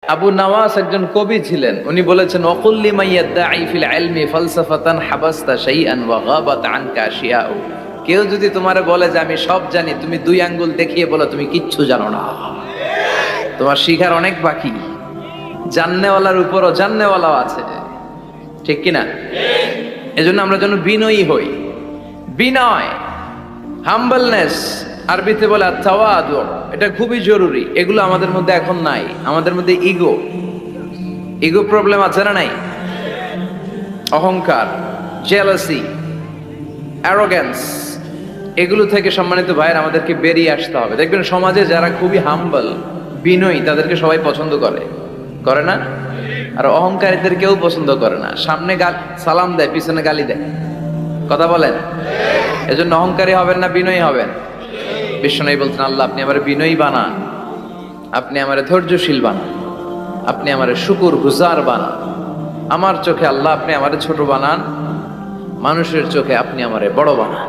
আবু নওয়াস একজন কবি ছিলেন। উনি বলেছেন, ওয়াকুল্লি মাইয়াদ্দাঈ ফিল ইলমি ফালসাফাতান হাবাসতা শাইআন ওয়া গাবাত আনকা আশিয়াউ। কেউ যদি তোমারে বলে যে আমি সব জানি, তুমি দুই আঙ্গুল দেখিয়ে বলো তুমি কিচ্ছু জানো না, তোমার শিখার অনেক বাকি। জাননেওয়ালার উপরও জাননেওয়ালাও আছে, ঠিক কিনা? এজন্য আমরা যেন বিনয়ী হই। বিনয়, হাম্বলনেস, আরবিতে বলে তাওয়াদু, এটা খুবই জরুরি। এগুলো আমাদের মধ্যে এখন নাই। আমাদের মধ্যে ইগো প্রবলেম আছে না নাই? অহংকার, জেলাসি, অ্যারোগ্যান্স, এগুলো থেকে সম্মানিত ভাইয়ের আমাদেরকে বেরিয়ে আসতে হবে। দেখবেন সমাজে যারা খুবই হাম্বল, বিনয়ী, তাদেরকে সবাই পছন্দ করে না? আর অহংকারীদের কেউ পছন্দ করে না। সামনে সালাম দেয়, পিছনে গালি দেয়। কথা বলেন? এজন্য অহংকারী হবেন না, বিনয়ী হবেন। বিশ্বনবী বলছেন, আল্লাহ আপনি আমার বিনয়ী বানান, আপনি আমার ধৈর্যশীল বানান, আপনি আমার শুকুর গুজার বানান। আমার চোখে আল্লাহ আপনি আমার ছোট বানান, মানুষের চোখে আপনি আমারে বড় বানান।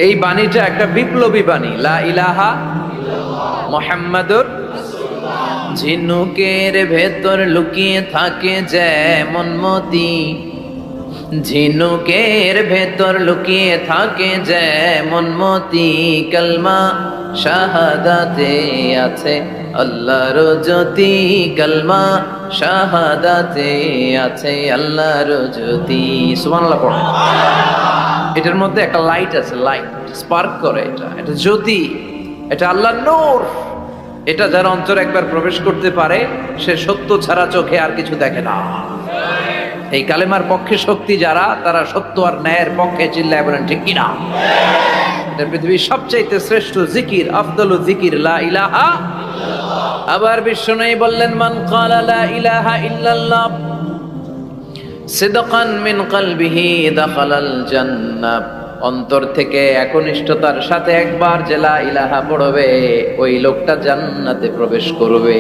এই বাণীটা একটা বিপ্লবী বাণী, লা ইলাহা মুহাম্মাদুর। ঝিনুকের ভেতর লুকিয়ে থাকে যেমন মতি, ঝিনুকের ভেতর লুকিয়ে থাকে যেমন মতি, কালমা শাহাদাতে আছে আল্লাহর জ্যোতি, কালমা শাহাদাতে আছে আল্লাহর জ্যোতি। সুবহানাল্লাহ পড়ো। এটার মধ্যে একটা লাইট আছে, লাইট স্পার্ক করে, এটা জ্যোতি, এটা আল্লাহর নূর। এটা যার অন্তরে একবার প্রবেশ করতে পারে, সে সত্য ছাড়া চোখে আর কিছু দেখে না। এই কালেমার পক্ষে শক্তি যারা, তারা সত্য আর ন্যায়ের পক্ষে চিল্লায় বলেন, ঠিক কিনা? এটা পৃথিবীর সবচাইতে শ্রেষ্ঠ জিকির, আফদলু জিকির লা ইলাহা। আবার বিশ্বনবী বললেন, মান ক্বালা লা ইলাহা ইল্লাল্লাহ সিদকান মিন কলবিহি দাখালাল জান্নাহ। অন্তর থেকে একনিষ্ঠতার সাথে একবার যে লা ইলাহা পড়বে, ওই লোকটা জান্নাতে প্রবেশ করবে।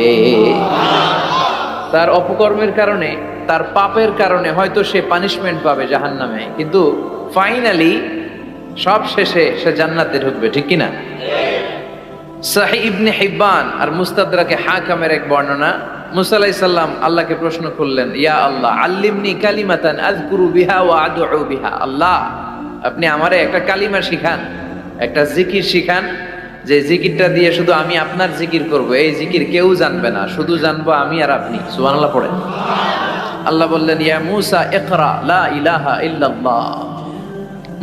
তার অপকর্মের কারণে, তার পাপের কারণে হয়তো সে পানিশমেন্ট পাবে জাহান্নামে, কিন্তু ফাইনালি সব শেষে সে জান্নাতে ঢুকবে, ঠিক কিনা? সহিহ ইবনে হিব্বান আর মুস্তাদরাকে হাকামের এক বর্ণনা, মুসা আলাইহিস সালাম আল্লাহকে প্রশ্ন করলেন, ইয়া আল্লাহ আল্লিমনি কালিমাতান আযকুরু বিহা ওয়া আদউ বিহা। আল্লাহ আপনি আমারে একটা কালিমা শিখান, একটা জিকির শিখান, যে জিকিরটা দিয়ে শুধু আমি আপনার জিকির করব। এই জিকির কেউ জানবে না, শুধু জানবো আমি আর আপনি। সুবহানাল্লাহ পড়েন। আল্লাহ বললেন, ইয়া মুসা ইকরা লা ইলাহা ইল্লাল্লাহ।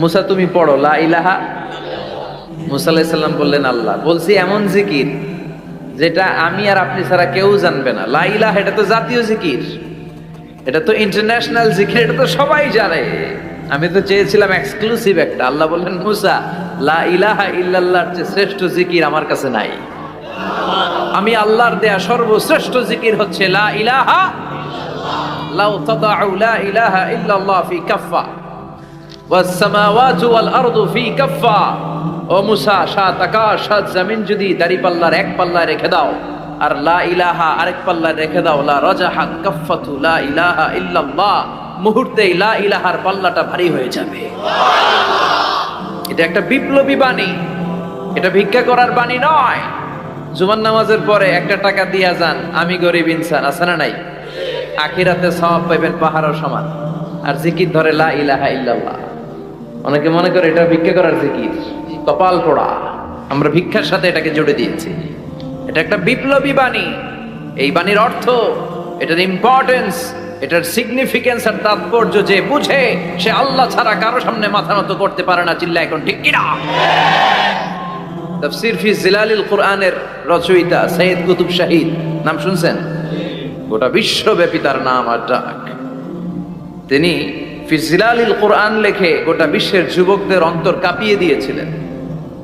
মুসা তুমি পড়ো লা ইলাহা। মুসা আলাইহিস সালাম বললেন, আল্লাহ বলছি এমন জিকির যেটা আমি আর আপনি ছাড়া কেউ জানবে না। লা ইলাহা এটা তো জাতীয় জিকির, এটা তো ইন্টারন্যাশনাল জিকির, এটা তো সবাই জানে। আমি তো চেয়েছিলাম এক্সক্লুসিভ একটা। আল্লাহ বললেন, মুসা লা ইলাহা ইল্লাল্লাহর চেয়ে শ্রেষ্ঠ জিকির আমার কাছে নাই। আমি আল্লাহর দেয়া সর্বশ্রেষ্ঠ জিকির হচ্ছে লা ইলাহা। লাউ তাদাউ লা ইলাহা ইল্লাল্লাহ ফি কাফফা ওয়াস সামাওয়াতু ওয়াল আরদু ফি কাফফা। ও মুসা, সাত আকাশ সাত জমিন যদি দাঁড়িপাল্লার এক পাল্লায় রেখে দাও, আর লা ইলাহা আরেক পাল্লায় রেখে দাও, লা রাজাহাত কাফফাতু লা ইলাহা ইল্লাল্লাহ, মুহূর্তেই লা ইলাহার পাল্লাটা ভারী হয়ে যাবে। এটা একটা বিপ্লবী বাণী, এটা ভিক্ষা করার বাণী নয়। জুমার নামাজের পরে একটা টাকা দিয়া যান, আমি গরিব ইনসান, আছে না নাই? আখিরাতে সওয়াব পাইবেন পাহাড়ের সমান। আর জিকির ধরে লা ইলাহা ইল্লাল্লাহ। অনেকে মনে করে এটা ভিক্ষা করার জিকির, কপাল পোড়া। আমরা ভিক্ষার সাথে এটাকে জুড়ে দিয়েছি। এটা একটা বিপ্লবী বাণী। এই বাণীর অর্থ, এটার ইম্পর্টেন্স, এটার সিগনিফিকেন্স আর তাৎপর্য যে বুঝে, সে আল্লাহ ছাড়া কারো সামনে মাথা নত করতে পারে না। চিল্লা এখন ঠিক কিনা? তাফসীর ফি জিলালিল কুরআনের রচয়িতা সৈয়দ কুতুব শাহিদ, নাম শুনছেন? গোটা বিশ্বব্যাপী তার নাম আর ডাক। তিনি ফি জিলালিল কুরআন লেখে গোটা বিশ্বের যুবকদের অন্তর কাঁপিয়ে দিয়েছিলেন।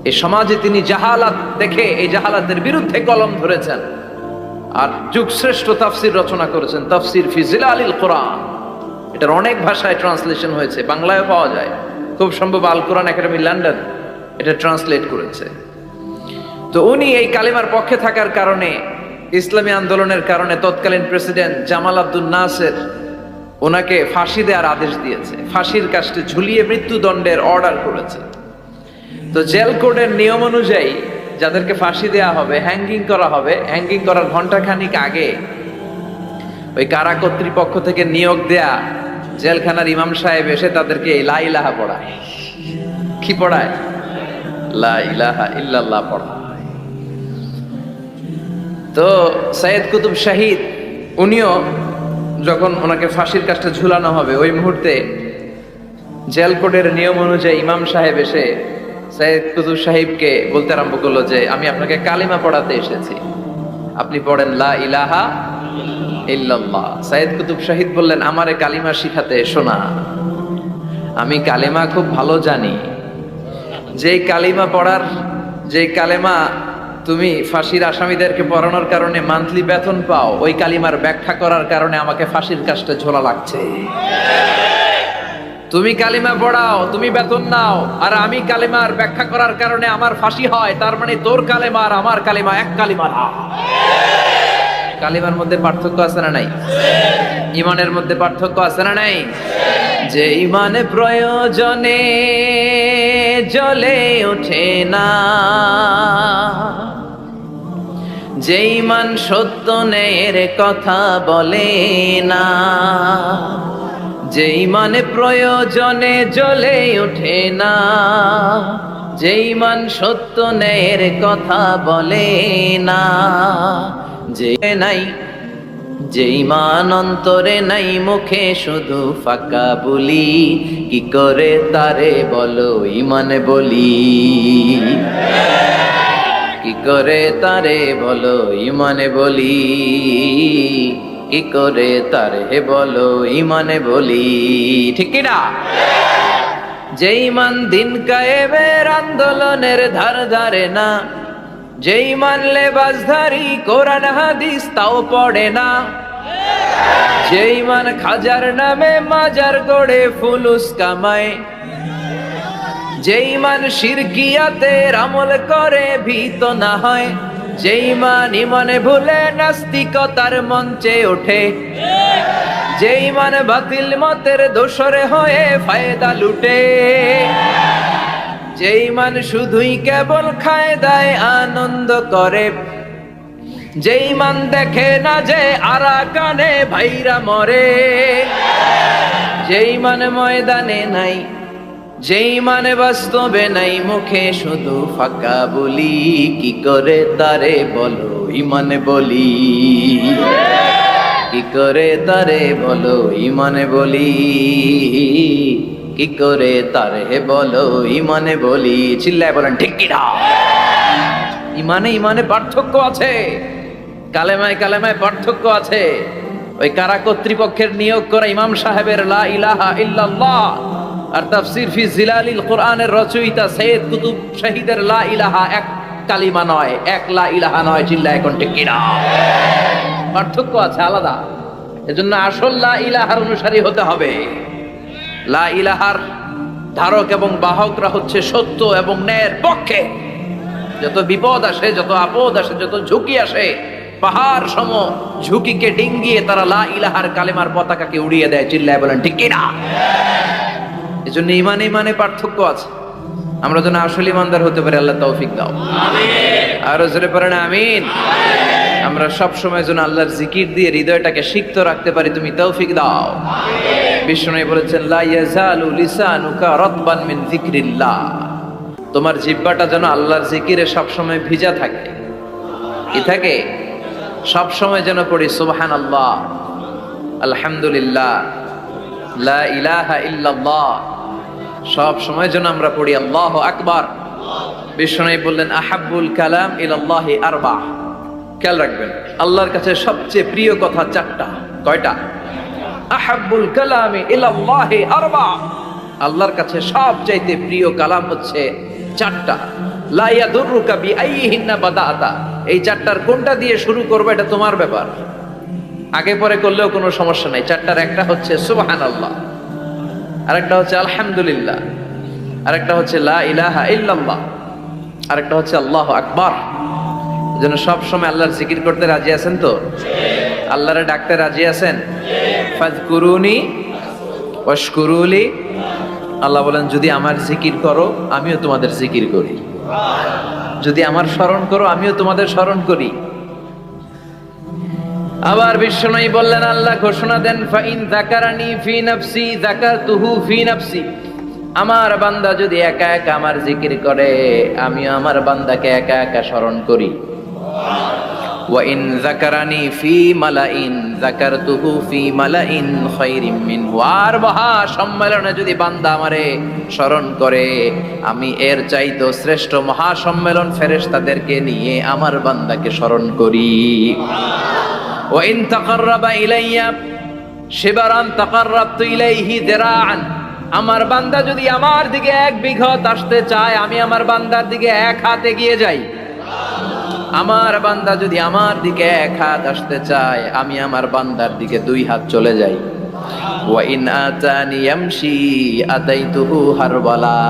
এই সমাজে তিনি জাহালাত দেখে এই জাহালাতের বিরুদ্ধে কলম ধরেছেন, আর যুগশ্রেষ্ঠ তাফসীর রচনা করেছেন, তাফসীর ফি জিলালিল কুরআন। এটার অনেক ভাষায় ট্রান্সলেশন হয়েছে, বাংলায়ও পাওয়া যায়। খুব সম্ভব আল কোরআন একাডেমি লন্ডন এটা ট্রান্সলেট করেছে। তো উনি এই কালেমার পক্ষে থাকার কারণে, ইসলামী আন্দোলনের কারণে তৎকালীন প্রেসিডেন্ট জামাল আব্দুল নাসের ওনাকে ফাঁসি দেওয়ার আদেশ দিয়েছে। ফাঁসির কাস্টে ঝুলিয়ে মৃত্যুদণ্ডের অর্ডার করেছে। তো জেল কোডের নিয়ম অনুযায়ী যাদেরকে ফাঁসি দেওয়া হবে, হ্যাঙ্গিং করা হবে, হ্যাঙ্গিং করার ঘন্টাখানিক আগে ওই কারা কর্তৃপক্ষ থেকে নিয়োগ দেয়া জেলখানার ইমাম সাহেব এসে তাদেরকে লা ইলাহা পড়ায়। কি পড়ায়? লা ইলাহা ইল্লাল্লাহ পড়ায়। তো সৈয়দ কুতুব শাহিদ উনিও যখন ওনাকে ফাঁসির কাজটা ঝুলানো হবে, ওই মুহূর্তে জেল কোডের নিয়ম অনুযায়ী ইমাম সাহেব এসে সৈয়দ কুতুব সাহিবকে বলতে আরম্ভ করলো যে আমি আপনাকে কালিমা পড়াতে এসেছি, আপনি পড়েন লা ইলাহা ইল্লাল্লাহ। সৈয়দ কুতুব শাহিদ বললেন আমারে কালিমা শিখাতে এসো না, আমি কালিমা খুব ভালো জানি। যে কালিমা তুমি ফাঁসির আসামিদেরকে পড়ানোর কারণে মান্থলি বেতন পাও, ওই কালিমার ব্যাখ্যা করার কারণে আমাকে ফাঁসির কাজটা ঝোলা লাগছে। তুমি কালিমা পড়াও, তুমি বেতন নাও, আর আমি কালিমার ব্যাখ্যা করার কারণে আমার ফাঁসি হয়, তার মানে তোর কালিমা আর আমার কালিমা এক কালিমা না। কালিমার মধ্যে পার্থক্য আছে না নাই? ইমানের মধ্যে পার্থক্য আছে না নাই? যে ইমানে প্রয়োজনে জ্বলে ওঠে না, যে ইমান সত্য ন্যায়ের কথা বলে না, যে ইমানে প্রয়োজনে জ্বলে ওঠে না, যে ইমান সত্য ন্যায়ের কথা বলে না, যে নাই, যে ইমান অন্তরে নাই, মুখে শুধু ফাঁকা বলি, কি করে তারে বলো ইমানে বলি, কি করে তারে বলো ইমানে বলি, কি করে তারে বলো ইমানে বলি, ঠিক কি না? যে ইমান দিন কায়েমের আন্দোলনের ধার ধারে না, যে ইমান লেবাসধারী কোরআন হাদিস তাও পড়ে না, যে ইমান খাজার নামে মাজার গড়ে ফুলুস কামায়, যে ইমান শিরকিয়াতের আমল করে ভীত না হয়, যে ইমান ইমানে ভুলে নাস্তিকতার মঞ্চে ওঠে, যে ইমান বাতিল মতের দোসরে হয়ে ফায়দা লুটে, যে ইমান শুধুই কেবল খায় দায় আনন্দ করে, যে ইমান দেখে না যে আরাকানে ভাইরা মরে, যে ইমান ময়দানে নাই, যে ইমান বাস্তবে নাই, মুখে শুধু ফাঁকা বলি, কি করে তারে বলো ইমানে বলি, কি করে তারে বলো ইমানে বলি, কি করে তারে বলো ইমানে বলি। চিল্লায় বলেন ঠিক কি না? ইমানে পার্থক্য আছে, কালেমায় কালেমায় পার্থক্য আছে। ওই কারা কর্তৃপক্ষের নিয়োগ করা ইমাম সাহেবের লা ইলাহা ইল্লাল্লাহ আর তাফসীর ফি জিলালিল কোরআনের রচয়িতা সৈয়দ কুতুব শাহিদের লা ইলাহা এক কালিমা নয়, এক লা ইলাহা নয়। চিল্লায় এখন ঠিক কি না? পার্থক্য আছে, আলাদা। এজন্য আসল লা ইলাহার অনুসারী হতে হবে। লা ইলাহার ধারক এবং বাহকরা হচ্ছে সত্য এবং ন্যায়ের পক্ষে। যত বিপদ আসে, যত আপদ আসে, যত ঝুঁকি আসে, পাহাড় সম ঝুঁকিকে ডিঙ্গিয়ে তারা লা ইলাহার কালেমার পতাকাকে উড়িয়ে দেয়। চিল্লায় বলেন ঠিক কি না? এজন্য ইমানে পার্থক্য আছে। আমরা যেন আসল ইমানদার হতে পারি, আল্লাহ তৌফিক দাও। আরো জোরে পড়েন আমিন। আমরা সব সময় যেন আল্লাহর জিকির দিয়ে হৃদয়টাকে সিক্ত রাখতে পারি, তুমি তৌফিক দাও। বিষ্ণু বলেছেন লা ইয়াজালু লিসানুকা রাতবান মিন যিকরিল্লাহ, তোমার জিহ্বাটা যেন আল্লাহর জিকিরে সব সময় ভিজা থাকে। কি থাকে? সব সময় যেন পড়ি সুবহানাল্লাহ, আলহামদুলিল্লাহ, লা ইলাহা ইল্লাল্লাহ। সব সময় যেন আমরা পড়ি আল্লাহু আকবার। বিষ্ণু বললেন আহাব্বুল কালাম ইলাল্লাহি আরবা। খেয়াল রাখবেন, আল্লাহর কাছে সবচেয়ে প্রিয় কথা চারটা। কয়টা? আহাব্বুল কালামি ইলাল্লাহি আরবা। আল্লাহর কাছে সবচাইতে প্রিয় কালাম হচ্ছে চারটা। লা ইয়াদুররুকা বিআইহিন্না বাদাতা। এই চারটার কোনটা দিয়ে শুরু করবে এটা তোমার ব্যাপার, আগে পরে করলেও কোনো সমস্যা নাই। চারটার একটা হচ্ছে সুবহানাল্লাহ, আরেকটা হচ্ছে আলহামদুলিল্লাহ, আরেকটা হচ্ছে লা ইলাহা ইল্লাল্লাহ, আরেকটা হচ্ছে আল্লাহু আকবার। এজন্য সব সময় আল্লাহর জিকির করতে রাজি আছেন তো? আল্লাহরে ডাকতে রাজি আছেন? ফাযকুরুনি ওয়াশকুরুলি। আল্লাহ বলেন যদি আমার জিকির করো আমিও তোমাদের জিকির করি, যদি আমার স্মরণ করো আমিও তোমাদের স্মরণ করি। আবার বিশ্বনবী বললেন, আল্লাহ ঘোষণা দেন, ফাইন যাকারানি ফি নাফসি যাকারতুহু ফি নাফসি। আমার বান্দা যদি একা একা আমার জিকির করে, আমি আমার বান্দাকে একা একা স্মরণ করি। ওয়া ইন যাকারানি ফি মালাইন যাকারতুহু ফি মালাইন খায়রিম মিনহু। আর মহা সম্মেলনে যদি বান্দা আমারে স্মরণ করে, আমি এর চাইতে শ্রেষ্ঠ মহা সম্মেলন ফেরেশতাদেরকে নিয়ে আমার বান্দাকে স্মরণ করি। ওয়া ইন তাকাররাবা ইলাইয়া শিবরান তাকাররাবতু ইলাইহি দিরাআন। আমার বান্দা যদি আমার দিকে 1 বিঘত আসতে চায়, আমি আমার বান্দার দিকে 1 হাত এগিয়ে যাই। আমার বান্দা যদি আমার দিকে 1 হাত আসতে চায়, আমি আমার বান্দার দিকে 2 হাত চলে যাই। ওয়া ইন আতানি ইয়ামশি আতাইতুহু হারওয়ালা।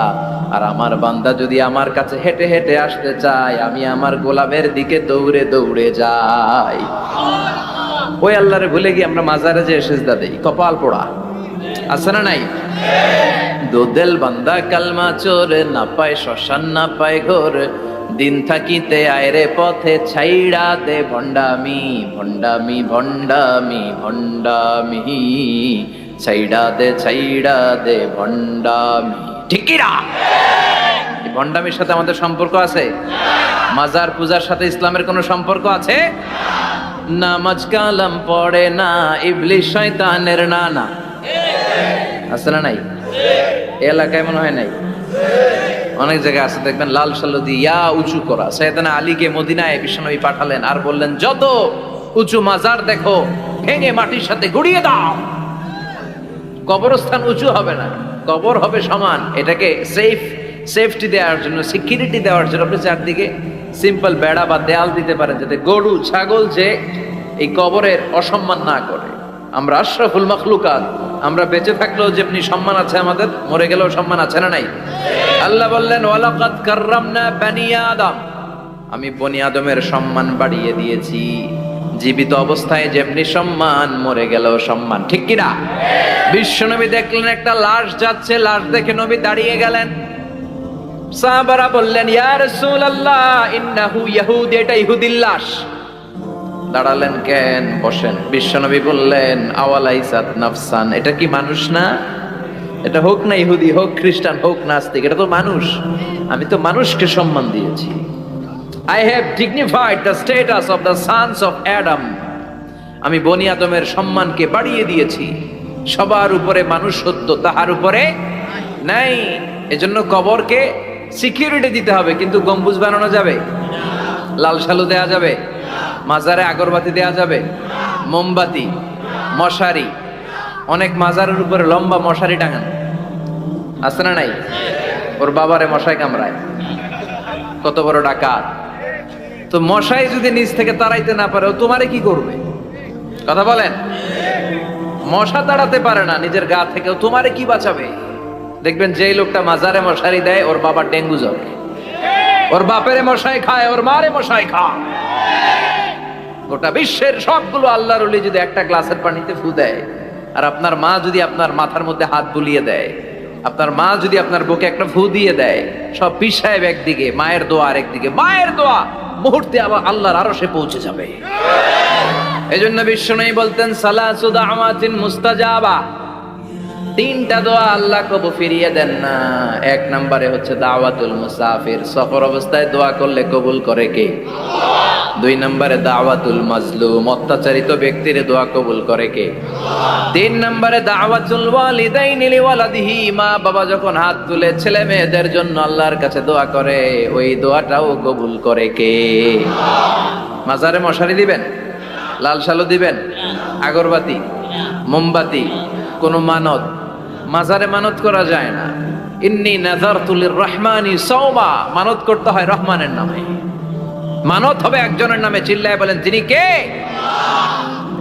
আর আমার বান্দা যদি আমার কাছে হেঁটে হেঁটে আসতে চায়, আমি আমার গোলামের দিকে দৌড়ে দৌড়ে যাই। ওই আল্লাহরে ভুলে গিয়ে আমরা মাজারে যে সিজদা দেই, কপাল পোড়া আছে না নাই? দোদেল বান্দা কালমা চোর, না পায় শ্মশান না পায় ঘোর, দিন থাকিতে আয়রে পথে ছাইড়া দে ভণ্ডামি ভণ্ডামি ভণ্ডামি ভণ্ডামি, ছাইড়া দে ভণ্ডামি। ঠিকিরা ভণ্ডামির সাথে আমাদের সম্পর্ক আছে? মাজার পূজার সাথে ইসলামের কোনো সম্পর্ক আছে? নামাজ কালাম পড়ে না, ইবলিশ শয়তানের নানা আছে না নাই? এলাকায় মনে হয় নাই, অনেক জায়গায় আছে দেখবেন, লাল সালু দিয়া উঁচু করা। সাইয়েদনা আলীকে মদিনায় বিশ্বনবী পাঠালেন আর বললেন, যত উঁচু মাজার দেখো ভেঙে মাটির সাথে গুড়িয়ে দাও। কবরস্থান উঁচু হবে না, কবর হবে সমান। এটাকে সেফটি দেওয়ার জন্য, সিকিউরিটি দেওয়ার জন্য আপনি চারদিকে সিম্পল বেড়া বা দেয়াল দিতে পারেন, যাতে গরু ছাগল যে এই কবরের অসম্মান না করে। আমরা আশরাফুল মাখলুকাত, আমরা বেঁচে থাকলেও যেমনি সম্মান আছে আমাদের, মরে গেলেও সম্মান আছে না নাই? আল্লাহ বললেন, ওয়ালাকাদ কাররামনা বানি আদম। আমি বনি আদমের সম্মান বাড়িয়ে দিয়েছি। জীবিত অবস্থায় যেমনি সম্মান, মরে গেলেও সম্মান। ঠিক কিনা? বিশ্বনবী দেখলেন একটা লাশ যাচ্ছে, লাশ দেখে নবী দাঁড়িয়ে গেলেন। সাহাবারা বললেন, ইয়া রাসূলুল্লাহ ইন্নাহু ইয়াহুদি, এটা ইহুদির লাশ। দাঁড়ালেন কেন? বসেন। বিশ্বনবী বললেন, আওয়ালাইসাত নাফসান, এটা কি মানুষ না? এটা হোক না ইহুদি, হোক খ্রিস্টান, হোক নাস্তিক, এটা তো মানুষ। আমি তো মানুষকে সম্মান দিয়েছি। I have dignified the status of the sons of Adam. আমি বনি আদমের সম্মানকে বাড়িয়ে দিয়েছি। সবার উপরে মানুষ সত্য, তাহার উপরে নাই। এজন্য কবরকে সিকিউরিটি দিতে হবে, কিন্তু গম্বুজ বানানো যাবে? লাল সালু দেয়া যাবে? মাজারে আগরবাতি দেয়া যাবে? মোমবাতি, মশারি, অনেক মাজারের উপরে লম্বা মশারি টাঙানো আছে না নাই? ওর বাবারে মশাই কামড়ায়, কত বড় ডাকাত। তো মশাই যদি নিচ থেকে তাড়াইতে না পারে, ও তোমারে কি করবে? কথা বলেন। মশা তাড়াতে পারে না নিজের গা থেকে, ও তোমারে কি বাঁচাবে? দেখবেন যেই লোকটা মাজারে মশারি দেয়, ওর বাবার ডেঙ্গু জ্বর। ওর বাপেরে মশাই খায়, ওর মারে মশাই খায়। গোটা বিশ্বের সবগুলো আল্লাহর ওলি যদি একটা গ্লাসের পানিতে ফু দেয়, আর আপনার মা যদি আপনার মাথার মধ্যে হাত বুলিয়ে দেয়, আপনার মা যদি আপনার বুকে একটা ফু দিয়ে দেয়, সব পীর সাহেব একদিকে, মায়ের দোয়া আরেকদিকে। মায়ের দোয়া মুহূর্তে আবার আল্লাহর আরশে পৌঁছে যাবে। এজন্য বিশ্বনবী বলতেন, সালাসু দাওয়াতিন মুস্তাজাবা, 3টা দোয়া আল্লাহ কবুল ফিরিয়ে দেন না। 1 নম্বরে হচ্ছে দাওয়াতুল মুসাফির, সফর অবস্থায় দোয়া করলে কবুল করে কে? 2 নম্বরে দাওয়াতুল মাজলুম, অত্যাচারিত ব্যক্তির দোয়া কবুল করে কে? 3 নম্বরে দাওয়াতুল ওয়ালিদাইনি লিওয়ালাদিহি, মা বাবা যখন হাত তুলে ছেলে মেয়েদের জন্য আল্লাহর কাছে দোয়া করে, ওই দোয়াটাও কবুল করে কে? মাজারে মশারি দিবেন? লাল শালু দিবেন? আগরবাতি, মোমবাতি, কোন মানত? মাজারে মানত করা যায় না। ইন্নী নাযারতু লিররহমানি সাওমা, মানত করতে হয় রহমানের নামে। মানত হবে একজনের নামে। চিল্লায় বলেন, তিনি কে?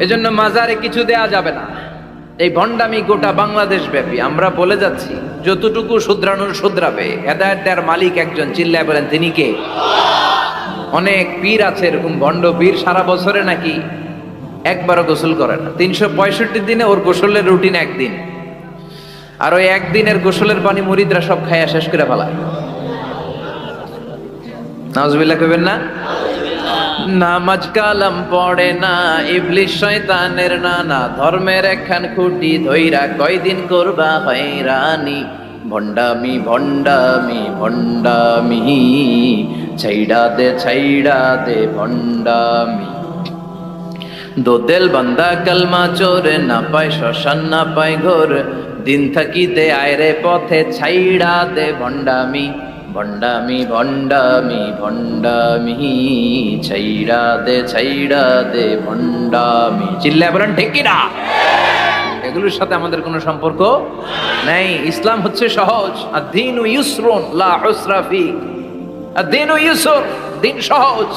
এজন্য মাজারে কিছু দেয়া যাবে না। এই ভণ্ডামি গোটা বাংলাদেশ ব্যাপী। আমরা বলে যাচ্ছি, যতটুকু শুধরানোর শুধরাবে। হেদায়েত দেওয়ার মালিক একজন। চিল্লায় বলেন, তিনি কে? অনেক পীর আছে এরকম ভণ্ড পীর, সারা বছরে নাকি একবারও গোসল করে না। 365 দিনে ওর গোসলের রুটিন একদিন, আর ওই একদিনের গোসলের পানি মুরিদরা সব খাইয়া শেষ করে ফেলায়। নাউজুবিল্লাহ কইবেন না? নামাজ কালাম পড়ে না, ইবলিশ শয়তানের নানা, ধর্মের একখান খুঁটি ধইরা কয়দিন করবা হয়রানি। ভণ্ডামি ভণ্ডামি ভণ্ডামি, ছাইড়া দে ভণ্ডামি। দোদেল বান্দা কালমা চোর, না পায় শ্মশান না পায় ঘোর, দিন থাকিতে আয়রে পথে ছাইড়া দে ভণ্ডামি। ভণ্ডামি ভণ্ডামি ভণ্ডামি, ছাইড়া দে ভণ্ডামি। চিল্লায় বলেন ঠিক কি না? এগুলোর সাথে আমাদের কোনো সম্পর্ক নেই। ইসলাম হচ্ছে সহজ। আদ-দীনু ইউসরুন লা উসরা ফি। আদ-দীনু ইউসর, দিন সহজ।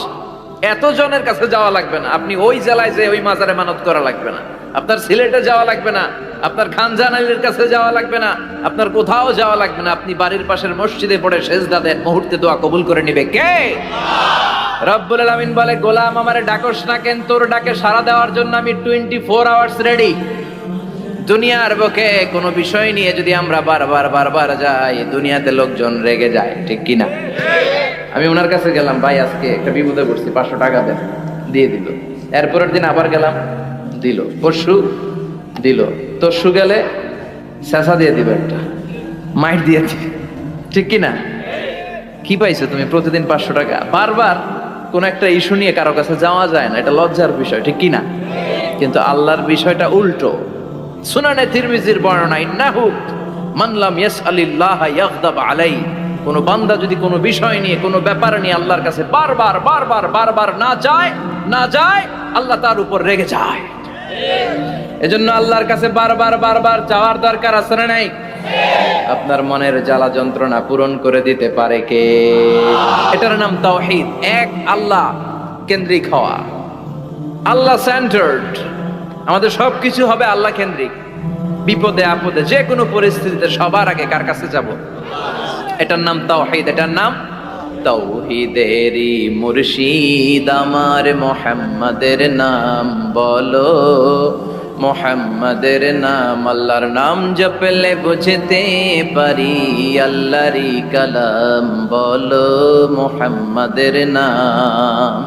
এত জনের কাছে যাওয়া লাগবে না। আপনি ওই জেলায় যে ওই মাজারে মানত করা লাগবে না। আপনার সিলেটে যাওয়া লাগবে না। আপনার খানজানালির কাছে যাওয়া লাগবে না। আপনার কোথাও যাওয়া লাগবে না। আপনি বাড়ির পাশের মসজিদে পড়ে সেজদা দেন, মুহূর্তে দোয়া কবুল করে নিবে কে? রব্বুল আলামিন বলে, গোলাম আমারে ডাকস না কেন? তোর ডাকে সাড়া দেওয়ার জন্য আমি 24 আওয়ার্স রেডি। দুনিয়ার বুকে কোনো বিষয় নিয়ে যদি আমরা বারবার যাই, দুনিয়াতে লোকজন রেগে যায়, ঠিক কি না? আমি ওনার কাছে গেলাম, ভাই আজকে একটা বিপদে পড়ছি, 500 টাকা দেন, দিয়ে দিল। এরপরের দিন আবার গেলাম, দিল। পরশু দিল। তরশু গেলে শেষা দিয়ে দিবে, একটা মাইট দিয়েছে, ঠিক কি না? কি পাইছো তুমি? প্রতিদিন 500 টাকা। বারবার কোন একটা ইস্যু নিয়ে কারো কাছে যাওয়া যায় না, এটা লজ্জার বিষয়, ঠিক কি না? কিন্তু আল্লাহর বিষয়টা উল্টো। সুনানে তিরমিজির বর্ণনা, ইন্নাহু মান লাম ইয়াসআলিল্লাহ ইয়াগদাব আলাইহি। কোন বান্দা যদি কোনো বিষয় নিয়ে, কোনো ব্যাপার নিয়ে আল্লাহর কাছে বারবার না যায়, আল্লাহ তার উপর রেগে যায়। এজন্য আল্লাহর কাছে বারবার যাওয়ার দরকার আছে না নাই? আপনার মনের জ্বালা যন্ত্রণা পূরণ করে দিতে পারে কে? এটার নাম তাওহীদ। এক আল্লাহ কেন্দ্রিক হওয়া, আল্লাহ সেন্টার্ড। আমাদের সবকিছু হবে আল্লাহ কেন্দ্রিক। বিপদে আপদে যে কোনো পরিস্থিতিতে সবার আগে কার কাছে যাব? এটার নাম তাওহীদ। এটার নাম তাওহীদেরই মুর্শিদ আমার মুহাম্মাদের নাম বলো, মুহাম্মাদের নাম। আল্লাহর নাম জপলে বুঝতে পারি আল্লাহরই কালাম বলো, মুহাম্মাদের নাম।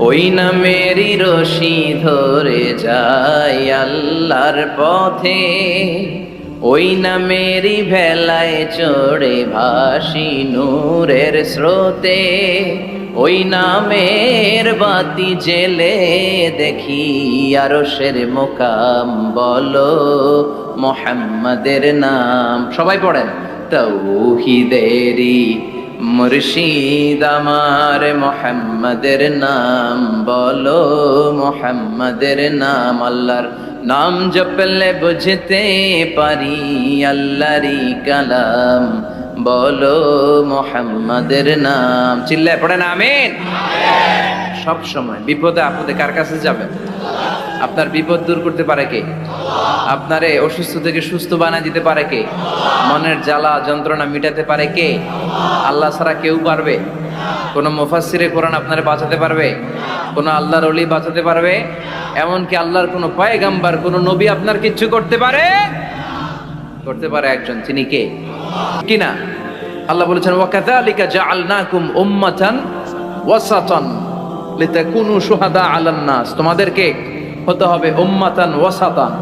ওই নামেরই রশি ধরে যাই আল্লাহর পথে, ওই নামেরই ভেলায় চড়ে ভাসি নূরের স্রোতে, ওই নামের বাতি জেলে দেখি আরশের মুকাম বলো, মুহাম্মাদের নাম। সবাই পড়েন, তাওহীদেরই মুর্শিদ আমার মুহাম্মাদের নাম বলো, মুহাম্মাদের নাম। আল্লাহর নাম জপলে বুঝতে পারি আল্লাহরই কালাম বলো, মুহাম্মাদের নাম। চিল্লায় পড়েন আমিন। সব সময় বিপদে আপদে কার কাছে যাবেন? আপনার বিপদ দূর করতে পারে কে? আপনারে অসুস্থ থেকে সুস্থ বানায় দিতে পারে কে? মনের জ্বালা যন্ত্রণা মিটাতে পারে কে? আল্লাহ ছাড়া কেউ পারবে? কোন মুফাসসিরে কোরআন আপনারে বাঁচাতে পারবে? কোন আল্লাহর ওলি বাঁচাতে পারবে? এমনকি আল্লাহর কোন পয়গাম্বার, কোন নবী আপনার কিচ্ছু করতে পারে? করতে পারে একজন, তিনি কে? কিনা আল্লাহ বলেছেন, ওয়া কাযালিকা জাআলনাকুম উম্মাতান ওয়াসাতান লিতাকুনু শুহাদা আলান নাস। তোমাদেরকে হতে হবে উম্মাতান ওয়াসাতান,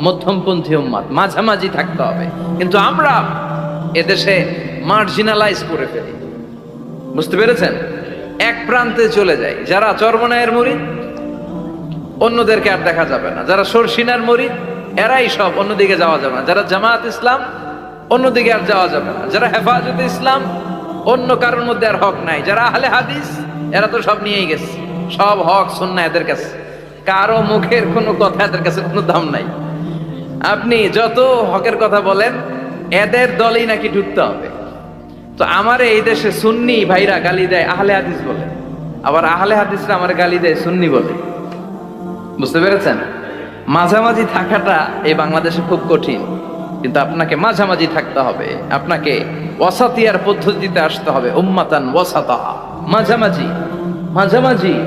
মধ্যমপন্থী উম্মাত, মাঝামাঝি থাকতে হবে। কিন্তু আমরা এদেশে মার্জিনালাইজ করে ফেলি, বুঝতে পেরেছেন? এক প্রান্তে চলে যায়। যারা চরমনায়ের মুরিদ, অন্যদেরকে আর দেখা যাবে না। যারা সরসিনার মুরিদ, এরাই সব, অন্যদিকে যাওয়া যাবে না। যারা জামাত ইসলাম, অন্যদিকে আর যাওয়া যাবে না। যারা হেফাজতে ইসলাম, অন্য কারোর মধ্যে আর হক নাই। যারা আহলে হাদিস, এরা তো সব নিয়েই গেছে, সব হক সুন্নাহ এদের কাছে। কারো মুখের কোনো কথা এদের কাছে কোনো দাম নাই। আপনি যত হকের কথা বলেন, এদের দলেই নাকি ঢুকতে হবে। তো আমার এই দেশে সুন্নি ভাইরা গালি দেয় আহলে হাদিস বলে, আবার আহলে হাদিসরা আমার গালি দেয় সুন্নি বলে। বুঝতে পেরেছেন? মাঝামাঝি থাকাটা এই বাংলাদেশে খুব কঠিন, কিন্তু আপনাকে মাঝামাঝি থাকতে হবে। আপনাকে ওয়াসাতিয়ার পদ্ধতিতে আসতে হবে। উম্মাতান ওয়াসাতা, মাঝামাঝি,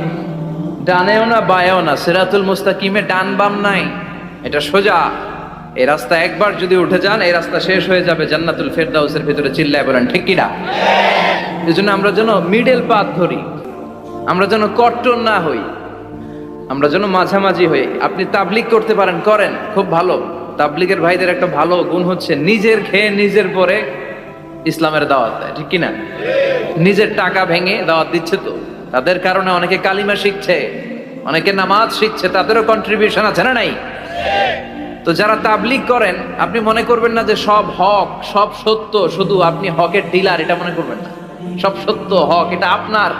ডানেও না বায়েও না। সিরাতুল মুস্তাকিমে ডান বাম নাই, এটা সোজা। এই রাস্তা একবার যদি উঠে যান, এই রাস্তা শেষ হয়ে যাবে জান্নাতুল ফেরদাউসের ভিতরে। চিল্লায় বলেন ঠিক কিনা? এই জন্য আমরা যেন মিডল পাথ ধরি। আমরা যেন কট্টর না হই, আমরা যেন মাঝামাঝি হই। আপনি তাবলিগ করতে পারেন, করেন, খুব ভালো। তাবলিগের ভাইদের একটা ভালো গুণ হচ্ছে নিজের খেয়ে নিজের পরে ইসলামের দাওয়াত দেয়, ঠিক কিনা? নিজের টাকা ভেঙে দাওয়াত দিচ্ছে তো, তাদের কারণে অনেকে কালিমা শিখছে, অনেকে নামাজ শিখছে, তাদেরও কন্ট্রিবিউশন আছে না নাই? তো যারা তাবলিগ করেন, আপনি মনে করবেন না যে সব হক সব সত্য, শুধু আপনি হকের ডিলার, এটা মনে করবেন না। সব সত্য হক এটা আপনার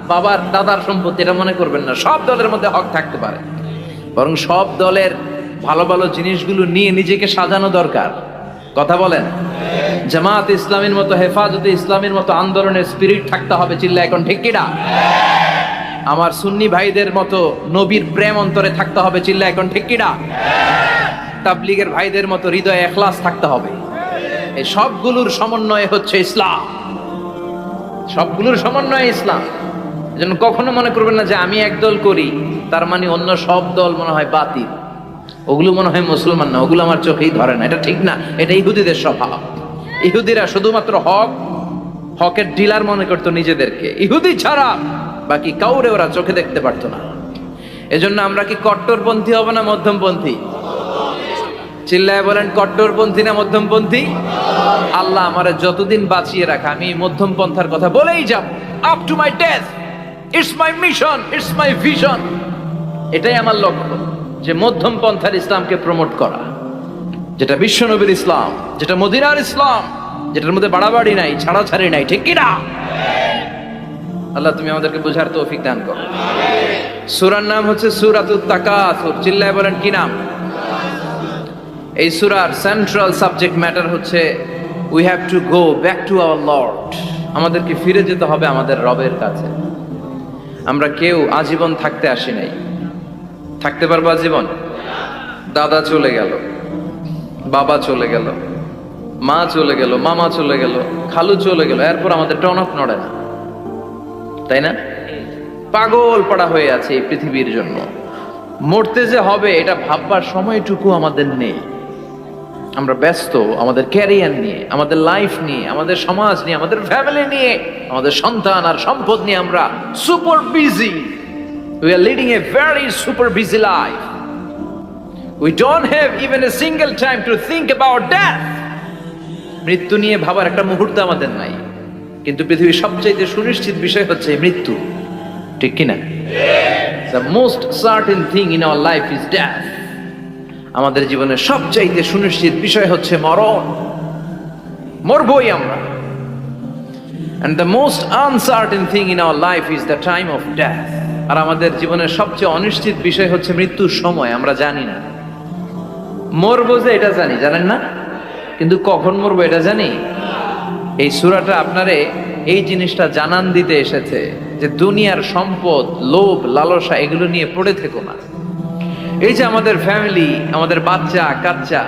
বাবার দাদার সম্পত্তি, এটা মনে করবেন না। সব দলের মধ্যে হক থাকতে পারে, বরং সব দলের ভালো ভালো জিনিসগুলো নিয়ে নিজেকে সাজানো দরকার। কথা বলেন? জামাত ইসলামের মতো, হেফাজতে ইসলামের মতো আন্দোলনের স্পিরিট থাকতে হবে। চিল্লা এখন ঠিক কিনা? আমার সুন্নি ভাইদের মতো নবীর প্রেম অন্তরে থাকতে হবে। চিল্লা এখন ঠিক কিনা? তাবলিগের ভাইদের মতো হৃদয়ে ইখলাস থাকতে হবে। এই সবগুলোর সমন্বয় হচ্ছে ইসলাম, সবগুলোর সমন্বয় ইসলাম। এজন্য কখনো মনে করবেন না যে আমি একদল করি তার মানে অন্য সব দল মনে হয় বাতিল, ওগুলো মনে হয় মুসলমান না, ওগুলো আমার চোখেই ধরে না। এটা ঠিক না, এটা ইহুদিদের স্বভাব। ইহুদিরা শুধুমাত্র হকের ডিলার মনে করতো নিজেদেরকে, ইহুদি ছাড়া বাকি কাউরে ওরা চোখে দেখতে পারতো না। এজন্য আমরা কি কট্টরপন্থী হব না মধ্যমপন্থী? চিল্লায় বলেন, কট্টরপন্থী না মধ্যমপন্থী? আল্লাহ আমারে যতদিন বাঁচিয়ে রাখা, আমি মধ্যম পন্থার কথা বলেই যাব, up to my death. It's my mission, it's my vision. এটাই আমার লক্ষ্য, যে মধ্যম পন্থার ইসলামকে প্রমোট করা, যেটা বিশ্বনবীর ইসলাম, যেটা মদিনার ইসলাম, যেটার মধ্যে বাড়াবাড়ি নাই, ছাড়াছাড়ি নাই, ঠিক কিনা? আল্লাহ তুমি আমাদেরকে বুঝার তৌফিক দান করো। সূরার নাম হচ্ছে সূরাতুত তাকাসুর। চিল্লায় বলেন কি নাম? এই সূরার সেন্ট্রাল সাবজেক্ট ম্যাটার হচ্ছে we have to go back to our Lord. আমাদেরকে ফিরে যেতে হবে আমাদের রবের কাছে। আমরা কেউ আজীবন থাকতে আসি নাই। থাকতে পারবো আজীবন? দাদা চলে গেল, বাবা চলে গেল, মা চলে গেল, মামা চলে গেল, খালু চলে গেল, এরপর আমাদের টনক নড়ে না, তাই না? পাগল পাড়া হয়ে আছে এই পৃথিবীর জন্য। মরতে যে হবে এটা ভাববার সময়টুকু আমাদের নেই। আমরা ব্যস্ত আমাদের ক্যারিয়ার নিয়ে, আমাদের লাইফ নিয়ে, আমাদের সমাজ নিয়ে, আমাদের ফ্যামিলি নিয়ে, আমাদের সন্তান আর সম্পদ নিয়ে আমরা super busy. We are leading a very super busy life. We don't have even a single time to think about death. মৃত্যু নিয়ে ভাবার একটা মুহূর্ত আমাদের নাই। কিন্তু পৃথিবীর সবচেয়ে সুনিশ্চিত বিষয় হচ্ছে মৃত্যু, ঠিক কিনা? The most certain thing in our life is death. আমাদের জীবনের সবচাইতে সুনিশ্চিত বিষয় হচ্ছে মরণ। মরবই আমরা। And the most uncertain thing in our life is the time of death. আর আমাদের জীবনের সবচেয়ে অনিশ্চিত বিষয় হচ্ছে মৃত্যুর সময়। আমরা জানি না। মরবো যে এটা জানি, জানেন না? কিন্তু কখন মরবো এটা জানি। এই সূরাটা আপনারে এই জিনিসটা জানান দিতে এসেছে যে দুনিয়ার সম্পদ, লোভ, লালসা এগুলো নিয়ে পড়ে থেকো না। এই যে আমাদের ফ্যামিলি, আমাদের বাচ্চা কাচ্চা,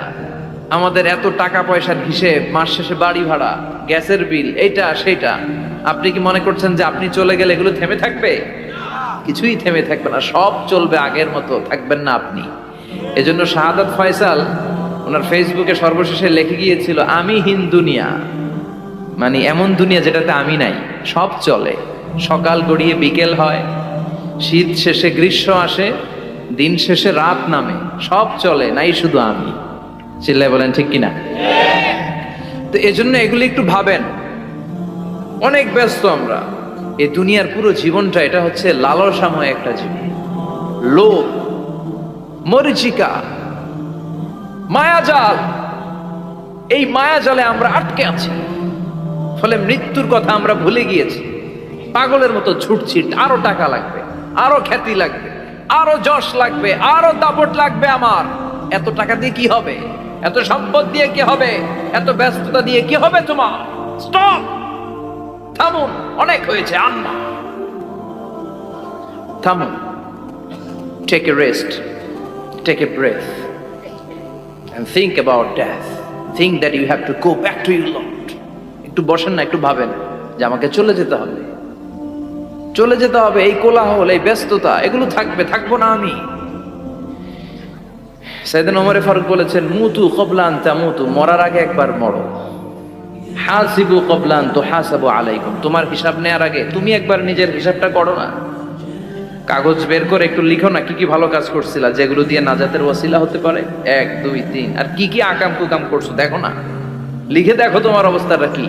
আমাদের এত টাকা পয়সার হিসেব, মাস শেষে বাড়ি ভাড়া, গ্যাসের বিল, এইটা সেটা, আপনি কি মনে করছেন যে আপনি চলে গেলে এগুলো থেমে থাকবে? কিছুই থেমে থাকবে না, সব চলবে আগের মতো, থাকবেন না আপনি। এজন্য শাহাদাত ফয়সাল ওনার ফেসবুকে সর্বশেষে লিখে গিয়েছিল, আমি হীন দুনিয়া, মানে এমন দুনিয়া যেটাতে আমি নাই। সব চলে, সকাল গড়িয়ে বিকেল হয়, শীত শেষে গ্রীষ্ম আসে, দিন শেষে রাত নামে, সব চলে, নাই শুধু আমি। চিল্লায় বলেন ঠিক কিনা? তো এজন্য এগুলি একটু ভাবেন। অনেক ব্যস্ত আমরা। এই দুনিয়ার পুরো জীবনটা এটা হচ্ছে লালসাময় একটা জীবন, লোভ, মরিচিকা, মায়াজাল। এই মায়াজালে আমরা আটকে আছি, ফলে মৃত্যুর কথা আমরা ভুলে গিয়েছি। পাগলের মতো ছুটছি, আরো টাকা লাগবে, আরো খ্যাতি লাগবে, আরো যশ লাগবে, আরো দাপট লাগবে আমার। এত টাকা দিয়ে কি হবে? এত সম্পদ দিয়ে কি হবে? এত ব্যস্ততা দিয়ে কি হবে তোমার? স্টপ, থামুন, অনেক হয়েছে, আন্না, থামুন। Take a rest, take a breath and think about death. Think that you have to go back to your Lord. একটু বসেন না, একটু ভাবেন যে আমাকে চলে যেতে হবে, চলে যেতে হবে। এই কোলাহল, এই ব্যস্ততা এগুলো থাকবে, থাকবো না আমি। সাইয়েদনা ওমর ফারুক বলেছেন, মুতু ক্বাবলা আন তামুতু, মরার আগে একবার মরো। হাসিবু ক্বাবলা আন তুহাসাবু আলাইকুম, তোমার হিসাব নেওয়ার আগে তুমি একবার নিজের হিসাবটা করো না। কাগজ বের করে একটু লিখো না, কি কি ভালো কাজ করছিলা যেগুলো দিয়ে নাজাতের ওসিলা হতে পারে, 1 2 3, আর কি কি আকাম কুকাম করছো দেখো না, লিখে দেখো তোমার অবস্থাটা কি।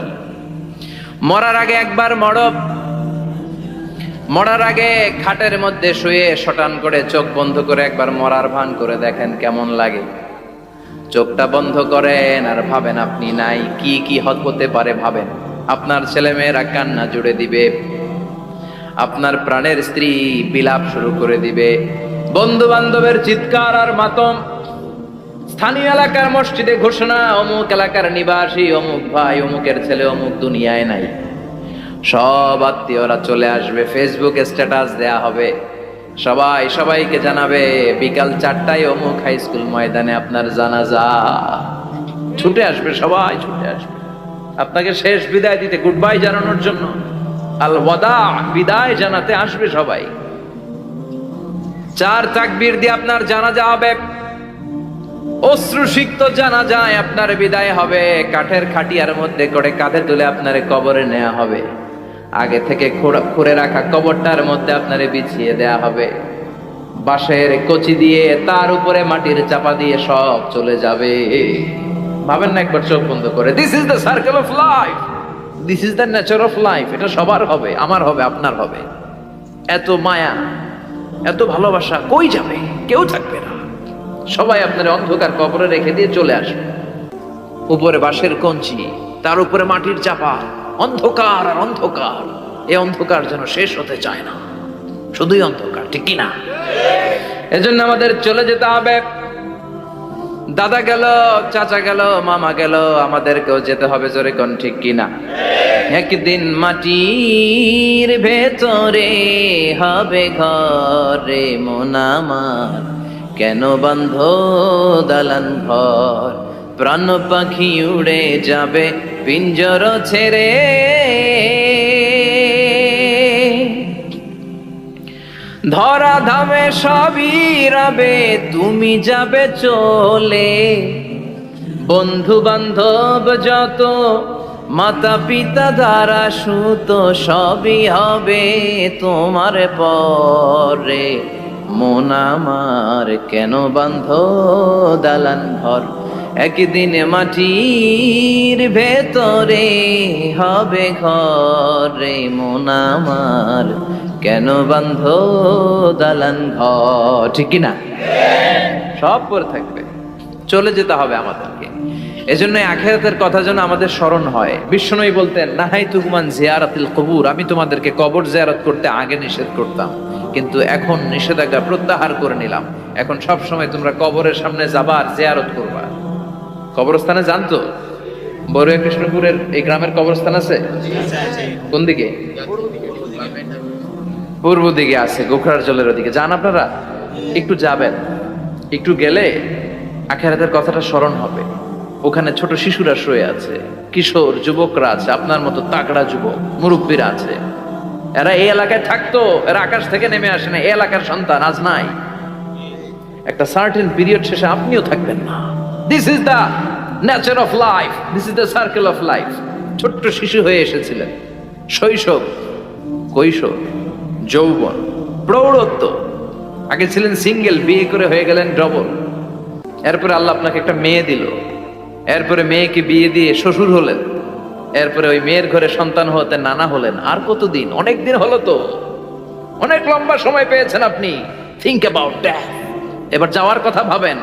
মরার আগে একবার মরার আগে খাটের মধ্যে শুয়ে শটান করে চোখ বন্ধ করে একবার মরার ভান করে দেখেন কেমন লাগে। চোখটা বন্ধ করেন আর ভাবেন আপনি নাই, কি কি হতে পারে ভাবেন। আপনার ছেলে মেয়েরা কান্না জুড়ে দিবে, আপনার প্রাণের স্ত্রী বিলাপ শুরু করে দিবে, বন্ধু বান্ধবের চিৎকার আর মাতম, স্থানীয় এলাকার মসজিদে ঘোষণা, অমুক এলাকার নিবাসী অমুক ভাই অমুকের ছেলে অমুক দুনিয়ায় নাই। সব আত্মীয়রা চলে আসবে, ফেসবুকে স্ট্যাটাস দেয়া হবে, সবাই সবাইকে জানাবে বিকাল 4টায় অমুক হাই স্কুল ময়দানে আপনার জানাজা। ছুটে আসবে, সবাই ছুটে আসবে আপনাকে শেষ বিদায় দিতে, গুড বাই জানানোর জন্য, আল ওয়াদা, বিদায় জানাতে আসবে সবাই। 4 তাকবীর দিয়ে আপনার জানাজা হবে, অশ্রুসিক্ত জানাজায় আপনার বিদায় হবে। কাঠের খাটিয়ার মধ্যে করে কাঁধে তুলে আপনার কবরে নেওয়া হবে, আগে থেকে খুঁড়ে রাখা কবরটার মধ্যে আপনারে বিছিয়ে দেয়া হবে, বাঁশের কচি দিয়ে তার উপরে মাটির চাপা দিয়ে সব চলে যাবে। ভাবেন না একবার চোখ বন্ধ করে, this is the circle of life, this is the nature of life. এটা সবার হবে, আমার হবে, আপনার হবে। এত মায়া, এত ভালোবাসা কই যাবে? কেউ থাকবে না, সবাই আপনার অন্ধকার কবরে রেখে দিয়ে চলে আসবে। উপরে বাঁশের কঞ্চি, তার উপরে মাটির চাপা, অন্ধকার আর অন্ধকার। এই অন্ধকার যেন শেষ হতে চায় না, শুধুই অন্ধকার, ঠিক কিনা? এজন্য আমাদের চলে যেতে হবে। দাদা গেল, চাচা গেল, মামা গেল, আমাদেরকেও যেতে হবে, জোরে কোন ঠিক কিনা? একদিন মাটির ভেতরে হবে ঘরে মন আমার, কেন বন্ধ দালান ঘর, প্রাণ পাখি উড়ে যাবে পিঞ্জর ছেড়ে। ধরা ধামে সবই রবে, তুমি যাবে চলে, বন্ধু বান্ধব যত, মাতা পিতা দ্বারা সুত, সবই হবে তোমার পরে, মন আমার কেন বান্ধ দালান ঘর, একদিন মাটির ভেতরে হবে ঘরে মন আমার, কেন বান্ধ দালান ঘর, ঠিক কিনা? সব পরে থাকবে, চলে যেতে হবে আমাদেরকে। এজন্য আখিরাতের কথা যেন আমাদের স্মরণ হয়। বিশ্বনবী বলতেন, নাহাইতুকুমান জিয়ারাতিল কবুর, আমি তোমাদেরকে কবর জিয়ারত করতে আগে নিষেধ করতাম, কিন্তু এখন নিষেধাজ্ঞা প্রত্যাহার করে নিলাম। এখন সব সময় তোমরা কবরের সামনে যাবা আর জিয়ারত করবা। কবরস্থানে জানতো বড়ুয়া কৃষ্ণপুরের এই গ্রামের কবরস্থান আছে? কোন দিকে? পূর্ব দিকে আছে, গোখরার জলের ওদিকে। যান আপনারা, একটু যাবেন, একটু গেলে আখিরাতের কথাটা স্মরণ হবে। ওখানে ছোট শিশুরা শুয়ে আছে, কিশোর যুবকরা আছে, আপনার মতো তাগড়া যুবক, মুরব্বীরা আছে। এরা এই এলাকায় থাকতো, এরা আকাশ থেকে নেমে আসে না, এই এলাকার সন্তান, আজ নাই। একটা সার্টেন পিরিয়ড শেষে আপনিও থাকবেন না। This is the nature of life, this is the circle of life. ছোট্ট শিশু হয়ে এসেছিলেন, শৈশব, কৈশোর, যৌবন, প্রৌঢ়ত্ব। আগে ছিলেন সিঙ্গেল, বিয়ে করে হয়ে গেলেন ডবল। এরপরে আল্লাহ আপনাকে একটা মেয়ে দিল, এরপরে মেয়েকে বিয়ে দিয়ে শ্বশুর হলেন, এরপরে ওই মেয়ের ঘরে সন্তান হতে নানা হলেন। আর কতদিন? অনেক দিন হলো তো, অনেক লম্বা সময় পেয়েছেন আপনি। Think about that. এবার যাওয়ার কথা ভাবেন,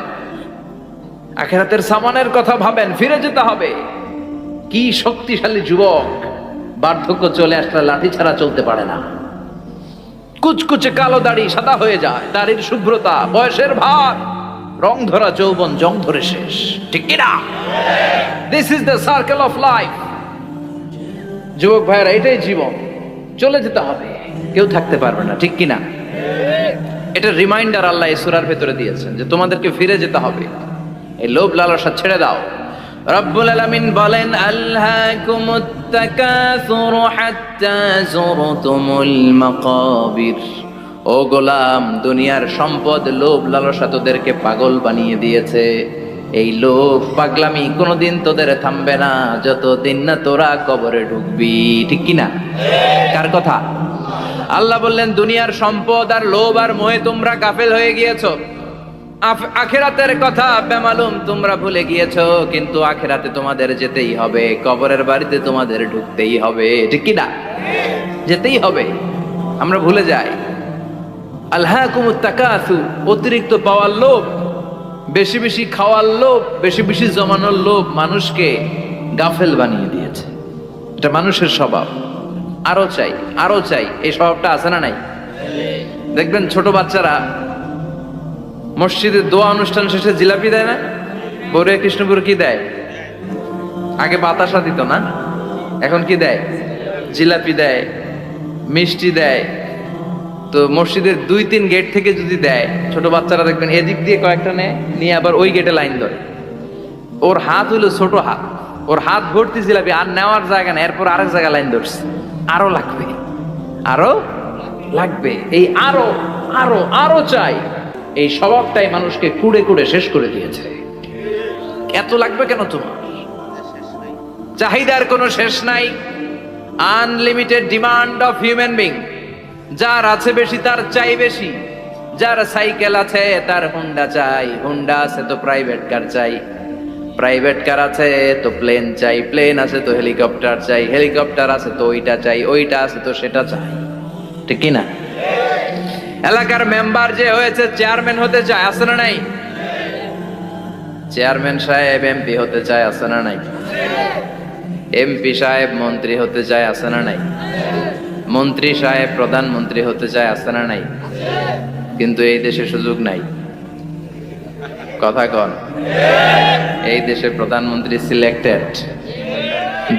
আখিরাতের সামানের কথা ভাবেন, ফিরে যেতে হবে। কি শক্তিশালী যুবক, বার্ধক্য চলে আসলে লাঠি ছাড়া চলতে পারে না। কুচকুচে কালো দাড়ি সাদা হয়ে যায়, দাড়ির শুভ্রতা, বয়সের ভার, রং ধরা যৌবন জং ধরে শেষ, ঠিক কিনা? This is the circle of life. যুবক ভাইয়েরা, এটাই জীবন, চলে যেতে হবে, কেউ থাকতে পারবে না, ঠিক কিনা? এটা রিমাইন্ডার আল্লাহ এই সূরার ভেতরে দিয়েছেন যে তোমাদেরকে ফিরে যেতে হবে। এই লোভ লালসা ছেড়ে দাও। রব্বুল আলামিন বলেন, আল্হাকুমুত তাকাসুর হাত্তা যুরতুমুল মাকাবির। ও গোলাম, দুনিয়ার সম্পদ, লোভ লালসা তোদেরকে পাগল বানিয়ে দিয়েছে। এই লোভ পাগলামি কোনোদিন তোদের থামবে না যতদিন না তোরা কবরে ঢুকবি, ঠিক কিনা? কার কথা? আল্লাহ বললেন দুনিয়ার সম্পদ আর লোভ আর মোহে তোমরা গাফেল হয়ে গিয়েছো, আখিরাতের কথা বেমালুম তোমরা ভুলে গিয়েছো। কিন্তু আখিরাতে তোমাদের যেতেই হবে, কবরের বাড়িতে তোমাদের ঢুকতেই হবে, ঠিক কি না? যেতেই হবে। আমরা ভুলে যাই। আলহাকুমুত তাকাসুর, অতিরিক্ত পাওয়ার লোভ, বেশি বেশি খাওয়ার লোভ, বেশি বেশি জমানোর লোভ মানুষকে গাফেল বানিয়ে দিয়েছে। এটা মানুষের স্বভাব। আরো চাই, আরো চাই, এই স্বভাবটা আছে না নাই? দেখবেন ছোট বাচ্চারা মসজিদে দোয়া অনুষ্ঠান শেষে জিলাপি দেয় না? বড়ে কৃষ্ণপুর কি দেয়? আগে বাতাসা দিত না, এখন কি দেয়? জিলাপি দেয়, মিষ্টি দেয়। তো মসজিদের 2-3 গেট থেকে যদি দেয়, ছোট বাচ্চারা দেখবেন এদিক দিয়ে কয়েকটা নিয়ে আবার ওই গেটে লাইন ধরে। ওর হাত হইলো ছোট হাত, ওর হাত ভর্তি জিলাপি, আর নেওয়ার জায়গা না, এরপর আরেক জায়গায় লাইন ধরছে। আরো লাগবে, আরো লাগবে, এই আরো আরো আরো চাই, এই স্বভাবটাই মানুষকে কুড়ে কুড়ে শেষ করে দিয়েছে। এত লাগবে কেন তোমার? চাহিদার কোনো শেষ নাই। Unlimited demand of human being. যার আছে বেশি তার চাই বেশি। যার সাইকেল আছে তার হুন্ডা চাই, হুন্ডা আছে তো প্রাইভেট কার চাই, প্রাইভেট কার আছে তো প্লেন চাই, প্লেন আছে তো হেলিকপ্টার চাই, হেলিকপ্টার আছে তো ওইটা চাই, ওইটা আছে তো সেটা চাই, ঠিক কি না? এলাকার মেম্বার যে হয়েছে চেয়ারম্যান হতে চায়, আছে না নাই? চেয়ারম্যান সাহেব এমপি হতে চায়, আছে না নাই? এমপি সাহেব মন্ত্রী হতে চায়, আছে না নাই? মন্ত্রী সাহেব প্রধানমন্ত্রী হতে চায়, আছে না নাই? কিন্তু এই দেশে সুযোগ নাই। কথা কন। এই দেশে প্রধানমন্ত্রী সিলেক্টেড।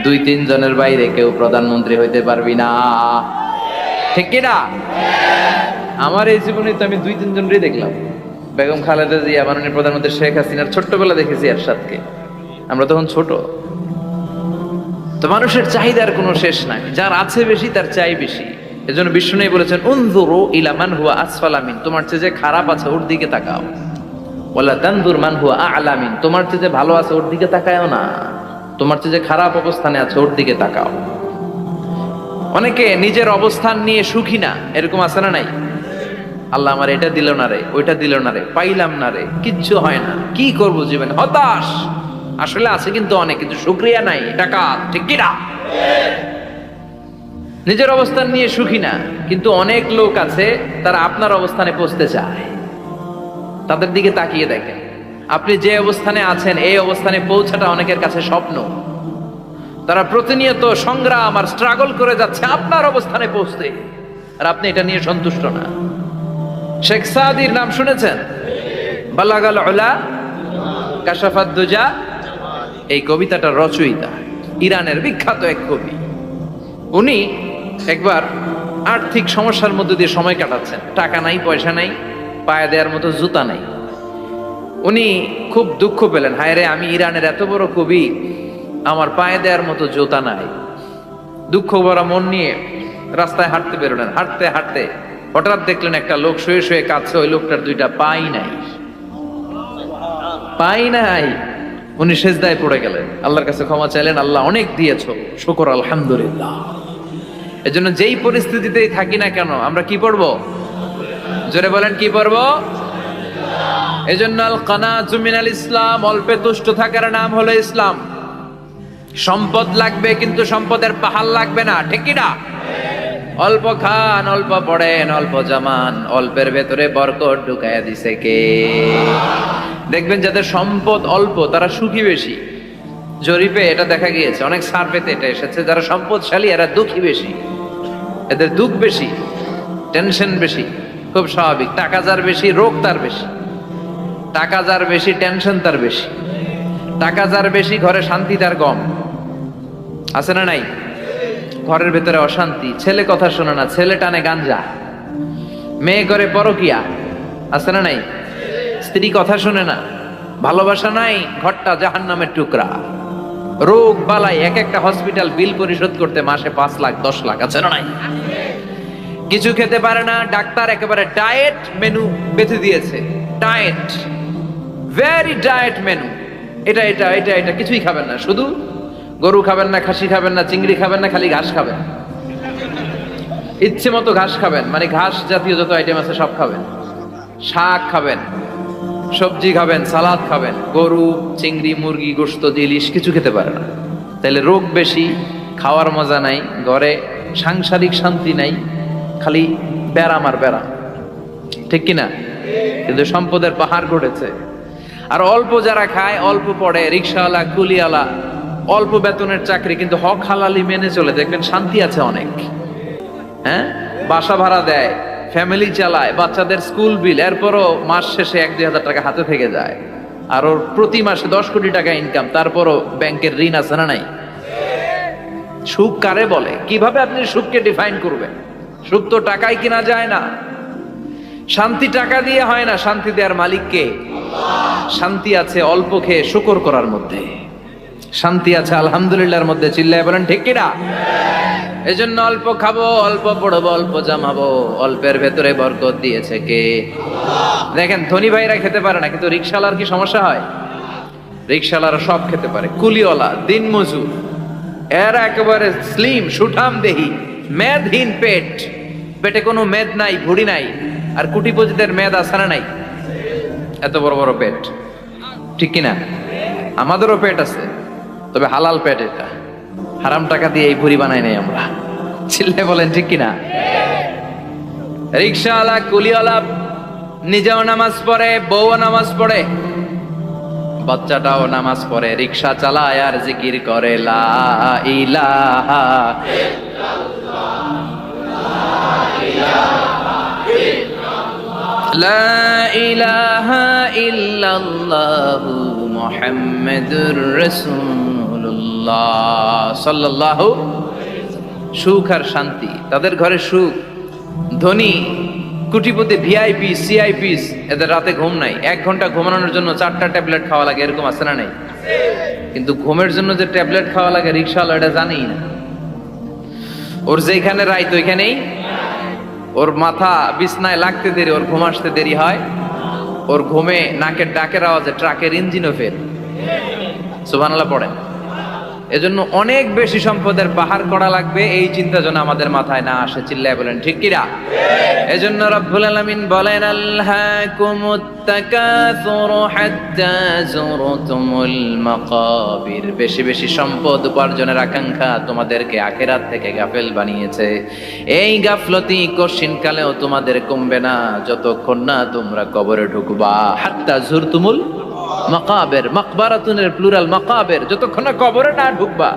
2-3 জনের বাইরে কেউ প্রধানমন্ত্রী হইতে পারবি না, ঠিক কি না? আমার এই জীবনে তো আমি 2-3 জনই দেখলাম। বেগম খালেদা জিয়া, মাননীয় প্রধানমন্ত্রী শেখ হাসিনার ছোট্টবেলা দেখেছি এরশাদকে, আমরা তখন ছোট। তো মানুষের চাহিদার কোনো শেষ নাই। যার আছে বেশি তার চাই বেশি। এজন্য বিষ্ণু বলেছেন উনজুরু ইলা মান হুয়া আসফালা মিন, তোমার চেয়ে যে খারাপ আছে ওর দিকে তাকাও। ওয়ালা তানজুর মান হুয়া আ'লা মিন, তোমার চেয়ে যে ভালো আছে ওর দিকে তাকায়ও না, তোমার চেয়ে যে খারাপ অবস্থানে আছে ওর দিকে তাকাও। অনেকে নিজের অবস্থান নিয়ে সুখী না, এরকম আছে না নাই? আল্লাহ আমার এটা দিল না রে, ওইটা দিল না রে, পাইলাম না রে, কিচ্ছু হয় না, কি করব জীবনে, হতাশ। আসলে আছে কিন্তু অনেক, কিন্তু শুকরিয়া নাই, টাকা, ঠিক কি না? নিজের অবস্থান নিয়ে সুখী না, কিন্তু অনেক লোক আছে তারা আপনার অবস্থানে পৌঁছতে চায়। তাদের দিকে তাকিয়ে দেখেন, আপনি যে অবস্থানে আছেন এই অবস্থানে পৌঁছাটা অনেকের কাছে স্বপ্ন। তারা প্রতিনিয়ত সংগ্রাম আর স্ট্রাগল করে যাচ্ছে আপনার অবস্থানে পৌঁছতে, আর আপনি এটা নিয়ে সন্তুষ্ট না। শেখ সাদির নাম শুনেছেন? বালাগাল উলা কাশাফাত দুজা, এই কবিতাটার রচয়িতা ইরানের বিখ্যাত এক কবি। উনি একবার আর্থিক সমস্যার মধ্যে দিয়ে সময় কাটাচ্ছেন, টাকা নাই, পয়সা নাই, পায়ে দেওয়ার মতো জুতা নাই। উনি খুব দুঃখ পেলেন, হায় রে, আমি ইরানের এত বড় কবি, আমার পায়ে দেওয়ার মতো জুতা নাই। দুঃখ ভরা মন নিয়ে রাস্তায় হাঁটতে বেরোলেন। হাঁটতে হাঁটতে হঠাৎ দেখলেন একটা লোক শুয়ে শুয়ে কাঁদছে, ওই লোকটার 2টা পাই নাই, পাই নাই। উনি সেজদায় পড়ে গেলেন, আল্লাহর কাছে ক্ষমা চাইলেন, আল্লাহ অনেক দিয়েছো, শুকর আলহামদুলিল্লাহ। এজন্য যেই পরিস্থিতিতেই থাকি না কেন আমরা কি পড়বো? জোরে বলেন, কি পড়বো? এজন্য আল কানাতু মিনাল ইসলাম, অল্পে তুষ্ট থাকার নাম হলো ইসলাম। সম্পদ লাগবে কিন্তু সম্পদের পাহাড় লাগবে না, ঠিক কি না? অল্প খান, অল্প পড়েন, অল্প জামান, অল্পের ভেতরে বরকত ঢুকাইয়া দিছে কে? দেখবেন যাদের সম্পদ অল্প তারা সুখী বেশি। জরিপে এটা দেখা গিয়েছে, অনেক সার্ভেতে এটা এসেছে, যারা সম্পদশালী এরা দুঃখী বেশি, এদের দুঃখ বেশি, টেনশন বেশি। খুব স্বাভাবিক, টাকা যার বেশি রোগ তার বেশি, টাকা যার বেশি টেনশন তার বেশি, টাকা যার বেশি ঘরে শান্তি তার কম, আছে না নাই? ঘরের ভেতরে অশান্তি, ছেলে কথা শোনে না, ছেলে টানে গাঞ্জা, মেয়ে করে পরকিয়া, আছে না নাই? স্ত্রী কথা শোনে না, ভালোবাসা নাই, ঘরটা জাহান্নামের টুকরা। রোগ বালাই, এক একটা হসপিটাল বিল পরিশোধ করতে মাসে 5 লাখ 10 লাখ, আছে না নাই? কিছু খেতে পারে না, ডাক্তার একেবারে ডায়েট মেনু বেঁধে দিয়েছে, ডায়েট, ভেরি ডায়েট মেনু, এটা এটা এটা এটা কিছুই খাবেন না, শুধু গরু খাবেন না, খাসি খাবেন না, চিংড়ি খাবেন না, খালি ঘাস খাবেন। ইচ্ছে মতো ঘাস খাবেন, মানে ঘাস জাতীয় যত আইটেম আছে সব খাবেন, শাক খাবেন, সবজি খাবেন, সালাদ খাবেন। গরু, চিংড়ি, মুরগি, গোশত, ইলিশ কিছু খেতে পারে না। তাহলে রোগ বেশি, খাওয়ার মজা নাই, ঘরে সাংসারিক শান্তি নাই, খালি ব্যারাম আর ব্যারাম, ঠিক কিনা? কিন্তু সম্পদের পাহাড় ঘটেছে। আর অল্প যারা খায়, অল্প পড়ে, রিক্সাওয়ালা, কুলিওয়ালা, অল্প বেতনের চাকরি, কিন্তু হক হালালি মেনে চলে, দেখবেন শান্তি আছে অনেক। হ্যাঁ, বাসা ভাড়া দেয়, ফ্যামিলি চালায়, বাচ্চাদের স্কুল বিল, এরপরও মাস শেষে 1-2 হাজার টাকা হাতে থেকে যায়। আর ওর প্রতি মাসে 10 কোটি টাকা ইনকাম, তারপরও ব্যাংকের ঋণ আছে না নাই? সুখ কারে বলে? কিভাবে আপনি সুখকে ডিফাইন করবেন? সুখ তো টাকায় কিনা যায় না। শান্তি টাকা দিয়ে হয় না, শান্তি দেওয়ার মালিক কে? শান্তি আছে অল্প খেয়ে শুকর করার মধ্যে, শান্তি আছে আলহামদুলিল্লাহর মধ্যে। চিল্লায় বলেন ঠিক কিনা? এজন্য অল্প খাবো, অল্প পড়বো, অল্প জামাবো, অল্পের ভেতরে বরকত দিয়েছে কে? দেখেন, ধনী ভাইরা খেতে পারে না, কিন্তু রিক্সাওয়ালার কি সমস্যা হয়? রিক্সাওয়ালারা সব খেতে পারে। কুলিওয়ালা, দিন মজুর, এরা একেবারে স্লিম, সুঠাম দেহি, মেদহীন পেট, পেটে কোনো মেদ নাই, ভুড়ি নাই। আর কোটিপতিদের মেদ আছে না নাই? এত বড় বড় পেট, ঠিক কিনা? আমাদেরও পেট আছে, তবে হালাল পেট। এটা হারাম টাকা দিয়ে এই ভুড়ি বানাই নাই আমরা। চিল্লে বলেন ঠিক কিনা? রিক্সাওয়ালা, কুলিওয়ালা নিজেও নামাজ পড়ে, বউও নামাজ পড়ে, বাচ্চাটাও নামাজ পড়ে, রিক্সা চালায় আর জিকির করে লা ইলাহা লা ইলাহা ইল্লাল্লাহু মুহাম্মাদুর রাসূলুল্লাহ সাল্লাল্লাহু। সুখ আর শান্তি, তাদের ঘরে সুখ। ধনী, কোটিপতি, ভিআইপি, সিআইপিস, এদের রাতে ঘুম নাই। 1 ঘন্টা ঘুমানোর জন্য 4টা ট্যাবলেট খাওয়া লাগে, এরকম আছে না নাই? কিন্তু ঘুমের জন্য যে ট্যাবলেট খাওয়া লাগে, রিক্সাওয়ালা এটা জানেই না। ওর যেখানে রাইত ওইখানেই, ওর মাথা বিছনায় লাগতে দেরি, ওর ঘুম আসতে দেরি হয়। ওর ঘুমে নাকের ডাকের আওয়াজে ট্রাকের ইঞ্জিনও ফেল। সুবহানাল্লাহ পড়েন। এজন্য অনেক বেশি সম্পদের পাহাড় করা লাগবে, এই চিন্তা যেন আমাদের মাথায় না আসে। চিল্লায় বলেন ঠিক কিনা? এজন্য রব্বুল আলামিন বলেন আল্লাকুমুত তাকাসুর হাত্তা যুরতুমুল মাকাবির। বেশি বেশি সম্পদ উপার্জনের আকাঙ্ক্ষা তোমাদেরকে আখিরাত থেকে গাফেল বানিয়েছে। এই গাফলতি কশিনকালেও তোমাদের কমবে না যতক্ষণ না তোমরা কবরে ঢুকবা। হাত্তা যুরতুমুল মাকাবের, মাকবারাতুনের প্লুরাল মাকাবের, যতক্ষণ না কবরে না ঢুকবা,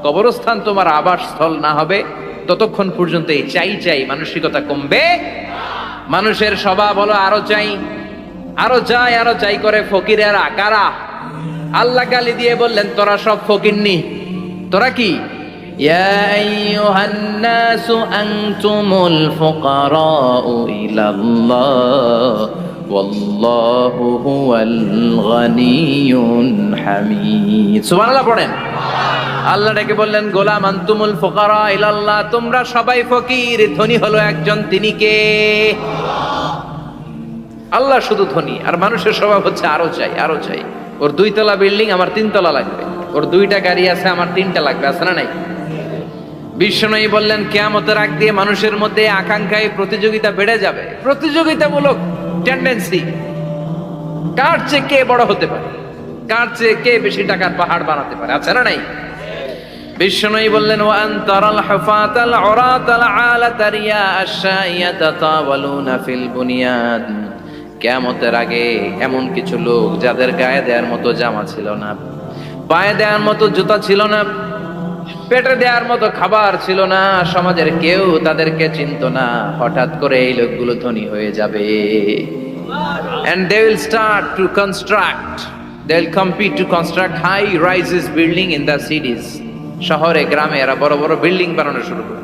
কবরস্থান তোমার আবাসস্থল না হবে, ততক্ষণ পর্যন্ত এই চাই চাই মানসিকতা কমবে। মানুষের স্বভাব হলো আরো চাই, আরো চাই, আরো চাই করে ফকিরেরা। কারা? আল্লাহ গালি দিয়ে বললেন তোরা সব ফকিরনি। তোরা কি? ইয়া আইয়ুহান নাসু আনতুমুল ফুকারাউ ইলাল্লাহ ওয়াল্লাহু হুয়াল গনিয়ুল হামিদ। সুবহানাল্লাহ পড়েন। আল্লাহ ডেকে বললেন গোলাম আনতুমুল ফুকারা ইলাল্লাহ, তোমরা সবাই ফকির, ধনী হলো একজন, তিনি কে? আল্লাহ শুধু ধনী, আর মানুষের স্বভাব হচ্ছে আরো চাই, আরো চাই। ওর 2 তলা বিল্ডিং, আমার 3 তলা লাগবে। ওর 2টা গাড়ি আছে, আমার 3টা লাগবে, আছে না নাই? বিশ্বনবী বললেন কিয়ামতের আগ দিয়ে মানুষের মধ্যে আকাঙ্ক্ষায় প্রতিযোগিতা বেড়ে যাবে, প্রতিযোগিতামূলক টেন্ডেন্সি। কার চেয়ে কে বড় হতে পারে, কার চেয়ে কে বেশি টাকার পাহাড় বানাতে পারে, আছে না নাই? বিশ্বনবী বললেন ওয়া আনতারাল হুফাতাল উরাতাল আলাতা রিয়া আশ-শাইয়াতা তাওয়ালুনা ফিল বুনিয়ান। কিয়ামতের আগে এমন কিছু লোক যাদের গায়ে দেওয়ার মতো জামা ছিল না, পায়ে দেওয়ার মতো জুতা ছিল না, পেটে দেওয়ার মতো খাবার ছিল না, সমাজের কেউ তাদেরকে চিনতো না। হঠাৎ করে এই লোকগুলো ধনী হয়ে যাবে। And they will start to construct, they will compete to construct high rises building in the cities. শহরে গ্রামে এরা বড় বড় বিল্ডিং বানানো শুরু করে।